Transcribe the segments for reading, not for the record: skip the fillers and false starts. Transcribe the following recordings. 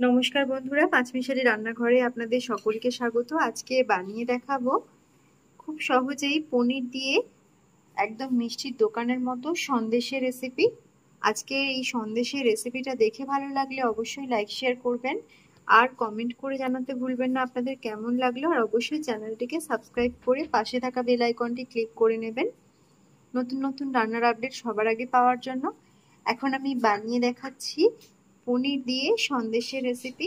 নমস্কার বন্ধুরা, পাঁচমিশালি রান্নাঘরে আপনাদের সকলকে স্বাগত। আজকে বানিয়ে দেখাবো খুব সহজেই পনির দিয়ে একদম মিষ্টির দোকানের মতো সন্দেশের রেসিপি। আজকে এই সন্দেশের রেসিপিটা দেখে ভালো লাগলে অবশ্যই লাইক শেয়ার করবেন আর কমেন্ট করে জানাতে ভুলবেন না আপনাদের কেমন লাগলো। আর অবশ্যই চ্যানেলটিকে সাবস্ক্রাইব করে পাশে থাকা বেল আইকনটি ক্লিক করে নেবেন নতুন নতুন রান্নার আপডেট সবার আগে পাওয়ার জন্য। এখন আমি বানিয়ে দেখাচ্ছি পনির দিয়ে সন্দেশের রেসিপি।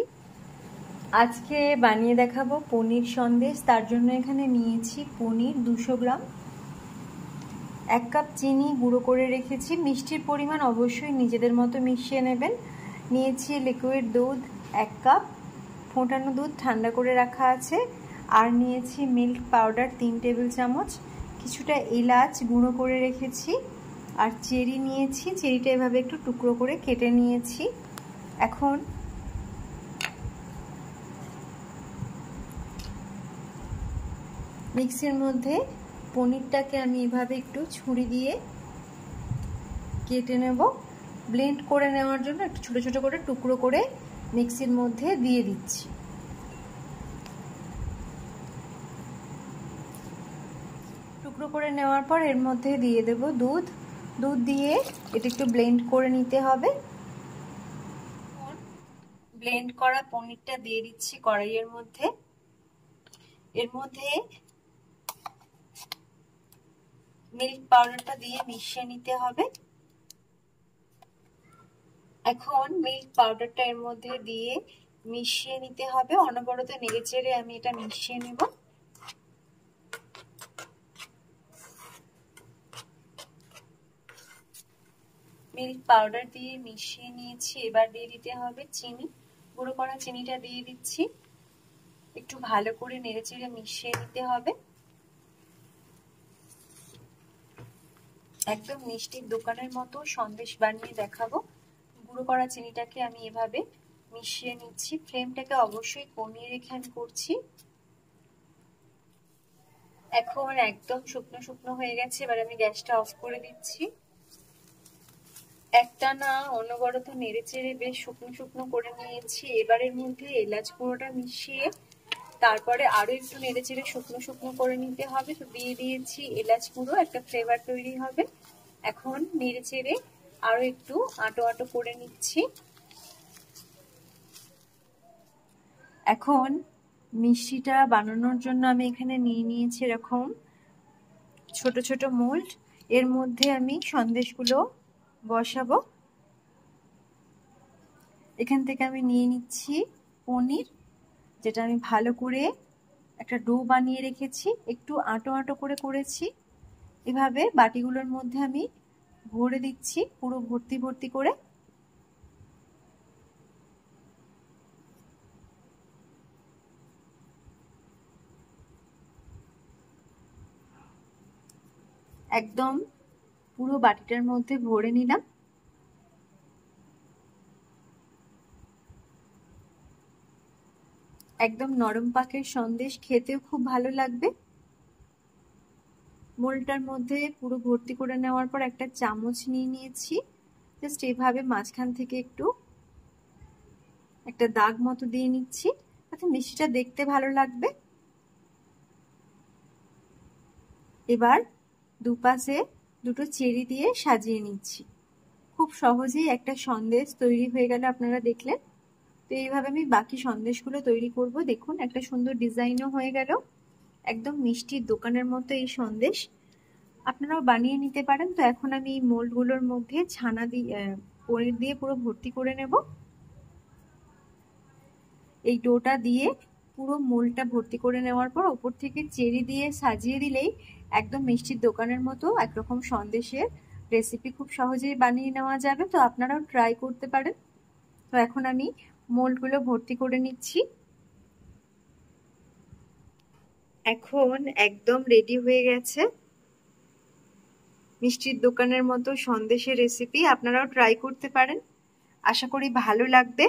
আজকে বানিয়ে দেখাবো পনির সন্দেশ। তার জন্য এখানে নিয়েছি পনির 200 গ্রাম, 1 কাপ চিনি গুঁড়ো করে রেখেছি। মিষ্টির পরিমাণ অবশ্যই নিজেদের মতো মিশিয়ে নেবেন। নিয়েছি লিকুইড দুধ 1 কাপ, ফোটানো দুধ ঠান্ডা করে রাখা আছে। আর নিয়েছি মিল্ক পাউডার 3 টেবিল চামচ, কিছুটা এলাচ গুঁড়ো করে রেখেছি। আর চেরি নিয়েছি, চেরিটা এভাবে একটু টুকরো করে কেটে নিয়েছি। এখন মিক্সির মধ্যে পনিরটাকে আমি এভাবে একটু ছুরি দিয়ে কেটে নেব। ব্লেন্ড করে নেওয়ার জন্য একটু ছোট ছোট করে টুকরো করে মিক্সির মধ্যে দিয়ে দিচ্ছি। টুকরো করে নেওয়ার পর এর মধ্যে দিয়ে দেব দুধ। দুধ দিয়ে এটা একটু ব্লেন্ড করে নিতে হবে। ব্লেন্ড করা পনিরটা দিয়ে দিচ্ছি কড়াইয়ের মধ্যে। এর মধ্যে মিল্ক পাউডারটা দিয়ে মিশিয়ে নিতে হবে। এখন মিল্ক পাউডারটা এর মধ্যে দিয়ে মিশিয়ে নিতে হবে। অনবরত নেড়েচেড়ে আমি এটা মিশিয়ে নেব। মিল্ক পাউডার দিয়ে মিশিয়ে নিয়েছি। এবার দিয়ে দিতে হবে চিনি। গুঁড়ো করা চিনিটা দিয়ে দিচ্ছি। একটু ভালো করে নেড়েচেড়ে মিশিয়ে নিতে হবে। একদম মিষ্টির দোকানের মতো সন্দেশ বানিয়ে দেখাবো। গুঁড়ো করা চিনিটাকে আমি এভাবে মিশিয়ে নিচ্ছি। ফ্লেমটাকে অবশ্যই কমিয়ে রেখে আমি করছি। এখন একদম শুকনো শুকনো হয়ে গেছে। এবার আমি গ্যাসটা অফ করে দিচ্ছি। একটানা অনবরত নেড়েচেড়ে বেশ শুকনো শুকনো করে নিয়েছি। এবারের মধ্যে এলাচ গুঁড়োটা মিশিয়ে তারপরে আরো একটু নেড়েচেড়ে শুকনো শুকনো করে নিতে হবে। তো দিয়ে দিয়েছি এলাচ গুঁড়ো, একটা ফ্লেভার তৈরি হবে। এখন নেড়েচেড়ে আরো একটু আটো আটো করে নিচ্ছি। এখন মিষ্টিটা বানানোর জন্য আমি এখানে নিয়ে নিয়েছি এরকম ছোট ছোট মোল্ড। এর মধ্যে আমি সন্দেশগুলো বসাবো। এখান থেকে আমি নিয়ে নিচ্ছি পনির, যেটা আমি ভালো করে একটা ডো বানিয়ে রেখেছি। একটু আটো আটো করে করেছি। এভাবে বাটিগুলোর মধ্যে আমি ভরে দিচ্ছি পুরো ভর্তি ভর্তি করে। একদম পুরো বাটিটার মধ্যে ভরে নিলাম। একদম নরম পাকের সন্দেশ, খেতেও খুব ভালো লাগবে। মোলটার মধ্যে পুরো ভর্তি করে নেওয়ার পর একটা চামচ নিয়ে নিয়েছি। জাস্ট এভাবে মাঝখান থেকে একটু একটা দাগ মতো দিয়ে নিচ্ছি, তাতে মিষ্টিটা দেখতে ভালো লাগবে। এবার দুপাশে দুটো চেরি দিয়ে সাজিয়ে নিচ্ছি। খুব সহজেই একটা সন্দেশ তৈরি হয়ে গেল, আপনারা দেখলেন। তো এইভাবে আমি বাকি সন্দেশগুলো তৈরি করব। দেখুন একটা সুন্দর ডিজাইনও হয়ে গেল। একদম মিষ্টির দোকানের মতো এই সন্দেশ আপনারাও বানিয়ে নিতে পারেন। তো এখন আমি এই মোল্ডগুলোর মধ্যে ছানা দিয়ে পনির দিয়ে পুরো ভর্তি করে নেব। এই ডোটা দিয়ে পুরো মোল্ডটা ভর্তি করে নেওয়ার পর ওপর থেকে চেরি দিয়ে সাজিয়ে দিলেই একদম মিষ্টির দোকানের মতো একরকম সন্দেশের রেসিপি খুব সহজেই বানিয়ে নেওয়া যাবে। তো আপনারাও ট্রাই করতে পারেন। তো এখন আমি মোল্ডগুলো ভর্তি করে নিচ্ছি। এখন একদম রেডি হয়ে গেছে মিষ্টির দোকানের মতো সন্দেশের রেসিপি। আপনারাও ট্রাই করতে পারেন, আশা করি ভালো লাগবে।